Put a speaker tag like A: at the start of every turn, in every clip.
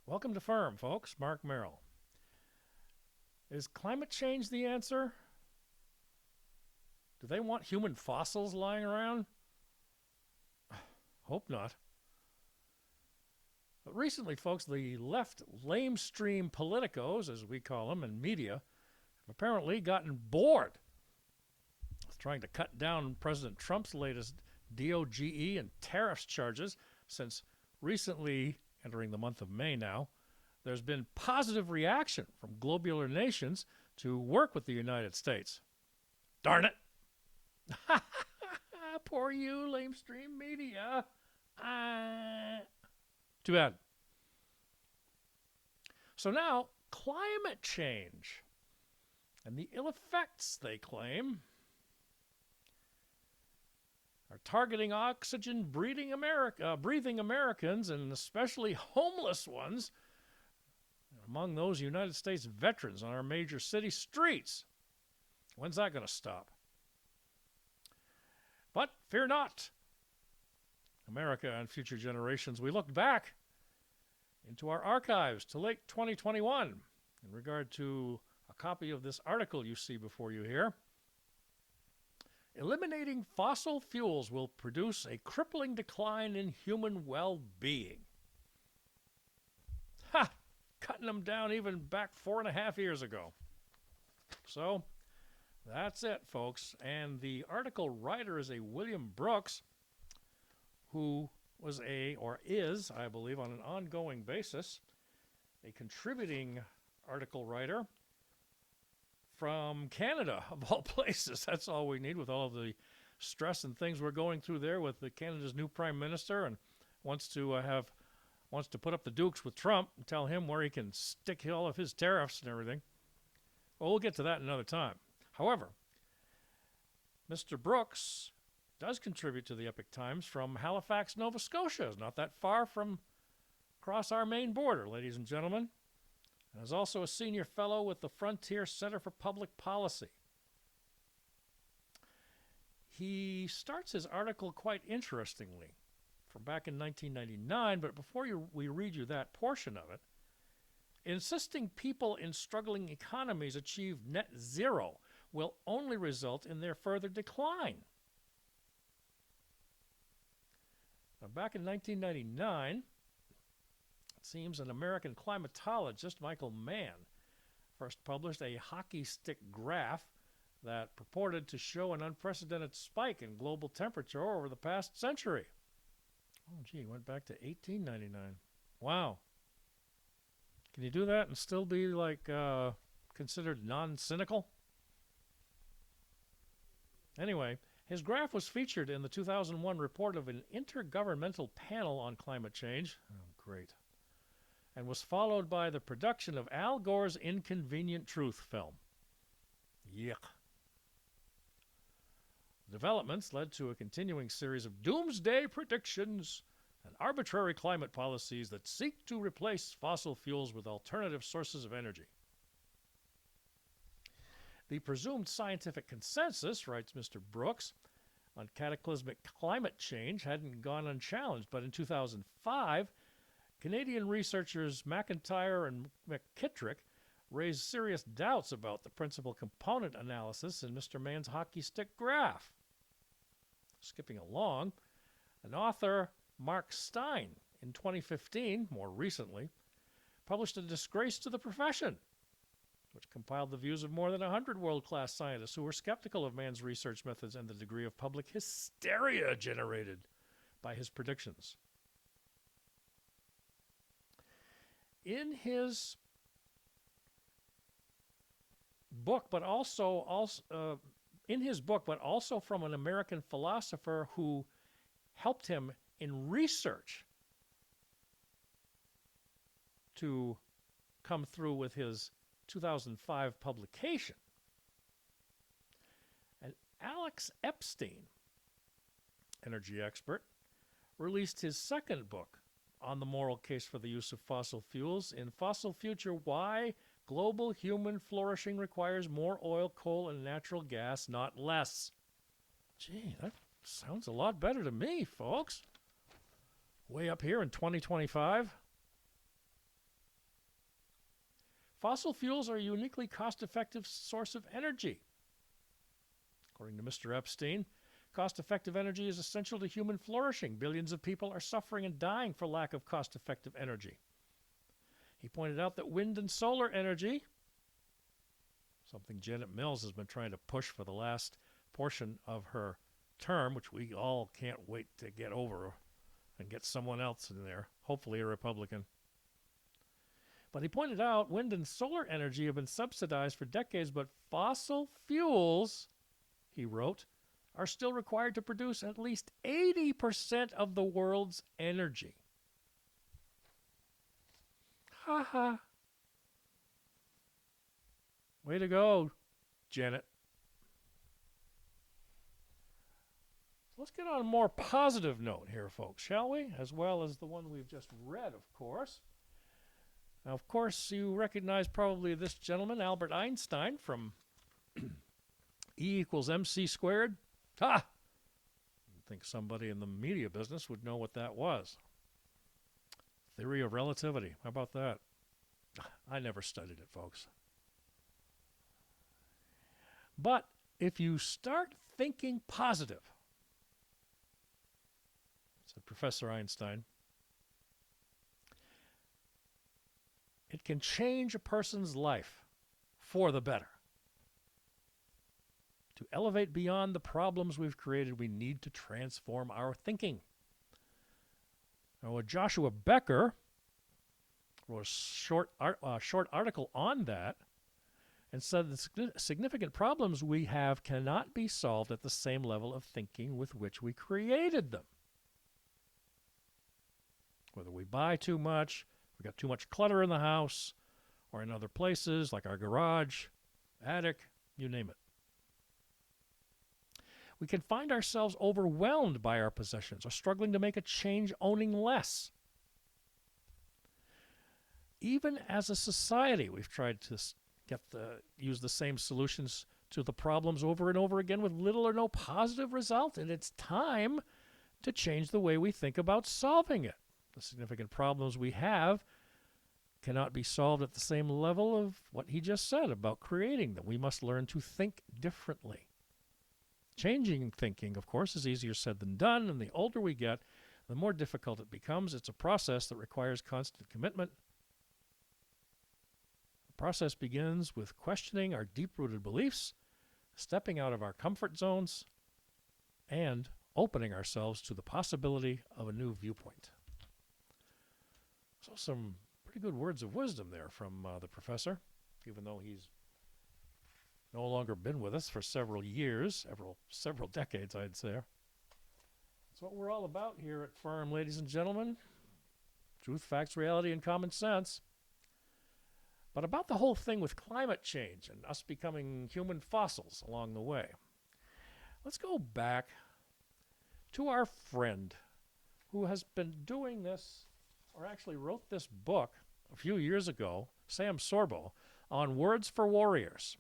A: Welcome to Firm, folks. Mark Merrill. Is climate change the answer? Do they want human fossils lying around? Hope not. But recently, folks, the left lamestream politicos, as we call them, and media, have apparently gotten bored with trying to cut down President Trump's latest DOGE and tariffs charges, since recently, entering the month of May now, there's been positive reaction from globular nations to work with the United States. Darn it! Poor you, lamestream media. Too bad. So now, climate change and the ill effects, they claim, are targeting oxygen-breathing Americans, and especially homeless ones, among those United States veterans on our major city streets. When's that going to stop? But fear not, America and future generations. We looked back into our archives to late 2021 in regard to a copy of this article you see before you here. Eliminating fossil fuels will produce a crippling decline in human well-being. Ha! Cutting them down even back 4.5 years ago. So, that's it, folks. And the article writer is a William Brooks, who was is, I believe, on an ongoing basis, a contributing article writer from Canada, of all places. That's all we need with all of the stress and things we're going through there with Canada's new prime minister, and wants to put up the dukes with Trump and tell him where he can stick all of his tariffs and everything. Well, we'll get to that another time. However, Mr. Brooks does contribute to the Epoch Times from Halifax, Nova Scotia. It's not that far from across our main border, ladies and gentlemen. And is also a senior fellow with the Frontier Center for Public Policy. He starts his article quite interestingly from back in 1999, but before we read you that portion of it, insisting people in struggling economies achieve net zero will only result in their further decline. Now, back in 1999, it seems an American climatologist, Michael Mann, first published a hockey stick graph that purported to show an unprecedented spike in global temperature over the past century. Oh, gee, went back to 1899. Wow. Can you do that and still be, considered non-cynical? Anyway, his graph was featured in the 2001 report of an intergovernmental panel on climate change. Oh, great. And was followed by the production of Al Gore's Inconvenient Truth film. Yuck. Developments led to a continuing series of doomsday predictions and arbitrary climate policies that seek to replace fossil fuels with alternative sources of energy. The presumed scientific consensus, writes Mr. Brooks, on cataclysmic climate change hadn't gone unchallenged, but in 2005, Canadian researchers McIntyre and McKittrick raised serious doubts about the principal component analysis in Mr. Mann's hockey stick graph. Skipping along, an author, Mark Stein, in 2015, more recently, published A Disgrace to the Profession, which compiled the views of more than 100 world-class scientists who were skeptical of Mann's research methods and the degree of public hysteria generated by his predictions. In his book, but also from an American philosopher who helped him in research to come through with his 2005 publication. And Alex Epstein, energy expert, released his second book on the moral case for the use of fossil fuels in Fossil Future: Why Global Human Flourishing Requires More Oil, Coal, and Natural Gas, Not Less. Gee, that sounds a lot better to me, folks. Way up here in 2025. Fossil fuels are a uniquely cost-effective source of energy. According to Mr. Epstein, cost-effective energy is essential to human flourishing. Billions of people are suffering and dying for lack of cost-effective energy. He pointed out that wind and solar energy, something Janet Mills has been trying to push for the last portion of her term, which we all can't wait to get over and get someone else in there, hopefully a Republican. But he pointed out wind and solar energy have been subsidized for decades, but fossil fuels, he wrote, are still required to produce at least 80% of the world's energy. Ha ha. Way to go, Janet. Let's get on a more positive note here, folks, shall we? As well as the one we've just read, of course. Now, of course, you recognize probably this gentleman, Albert Einstein, from E equals MC squared. Ha! I think somebody in the media business would know what that was. Theory of relativity. How about that? I never studied it, folks. But if you start thinking positive, said Professor Einstein, it can change a person's life for the better. To elevate beyond the problems we've created, we need to transform our thinking. Now, Joshua Becker wrote a short article on that and said the significant problems we have cannot be solved at the same level of thinking with which we created them. Whether we buy too much, we got too much clutter in the house, or in other places like our garage, attic, you name it. We can find ourselves overwhelmed by our possessions or struggling to make a change owning less. Even as a society, we've tried to use the same solutions to the problems over and over again with little or no positive result, and it's time to change the way we think about solving it. The significant problems we have cannot be solved at the same level of what he just said about creating them. We must learn to think differently. Changing thinking, of course, is easier said than done, and the older we get, the more difficult it becomes. It's a process that requires constant commitment. The process begins with questioning our deep-rooted beliefs, stepping out of our comfort zones, and opening ourselves to the possibility of a new viewpoint. So some pretty good words of wisdom there from the professor, even though he's no longer been with us for several years, several decades, I'd say. That's what we're all about here at Firm, ladies and gentlemen. Truth, facts, reality, and common sense. But about the whole thing with climate change and us becoming human fossils along the way. Let's go back to our friend who has been doing this, or actually wrote this book a few years ago, Sam Sorbo, on Words for Warriors.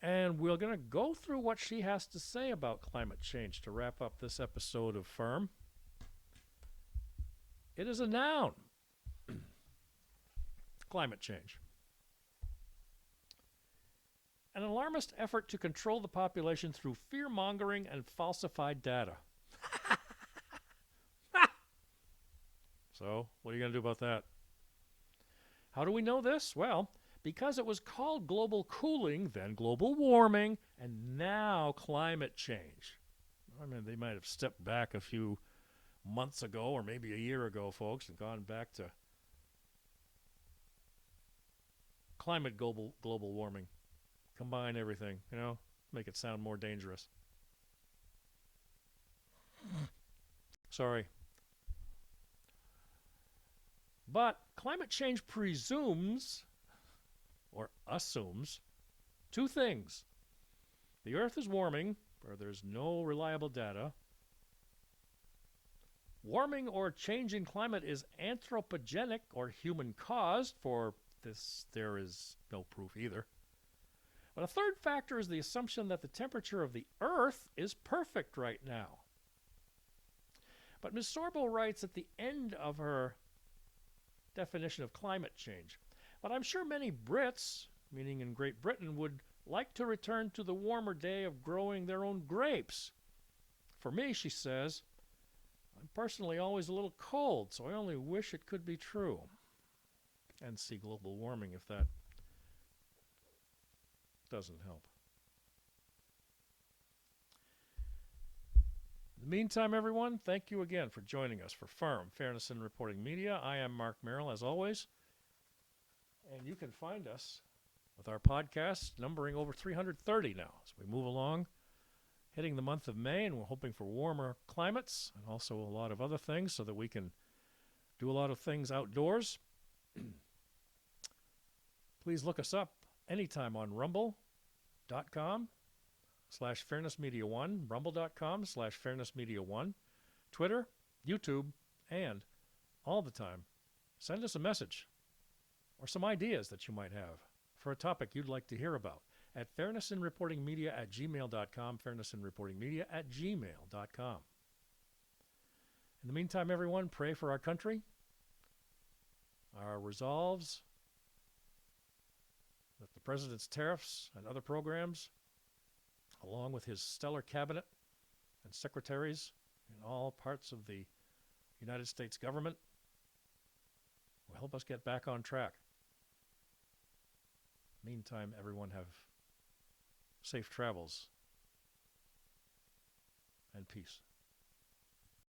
A: And we're going to go through what she has to say about climate change to wrap up this episode of Firm. It is a noun. Climate change. An alarmist effort to control the population through fear-mongering and falsified data. So, what are you going to do about that? How do we know this? Well, because it was called global cooling, then global warming, and now climate change. I mean, they might have stepped back a few months ago, or maybe a year ago, folks, and gone back to climate global warming. Combine everything, make it sound more dangerous. Sorry. But climate change presumes, or assumes, two things. The Earth is warming, where there's no reliable data. Warming or change in climate is anthropogenic, or human-caused. For this, there is no proof either. But a third factor is the assumption that the temperature of the Earth is perfect right now. But Ms. Sorbo writes at the end of her definition of climate change. But I'm sure many Brits, meaning in Great Britain, would like to return to the warmer day of growing their own grapes. For me, she says, I'm personally always a little cold, so I only wish it could be true. And see global warming if that doesn't help. In the meantime, everyone, thank you again for joining us for Firm Fairness in Reporting Media. I am Mark Merrill, as always. And you can find us with our podcast numbering over 330 now as we move along, hitting the month of May, and we're hoping for warmer climates and also a lot of other things so that we can do a lot of things outdoors. Please look us up anytime on rumble.com/fairnessmedia1, rumble.com/fairnessmedia1, Twitter, YouTube, and all the time, send us a message or some ideas that you might have for a topic you'd like to hear about at fairnessinreportingmedia@gmail.com, fairnessinreportingmedia@gmail.com. In the meantime, everyone, pray for our country, our resolves, that the president's tariffs and other programs, along with his stellar cabinet and secretaries in all parts of the United States government, will help us get back on track. Meantime, everyone have safe travels and peace.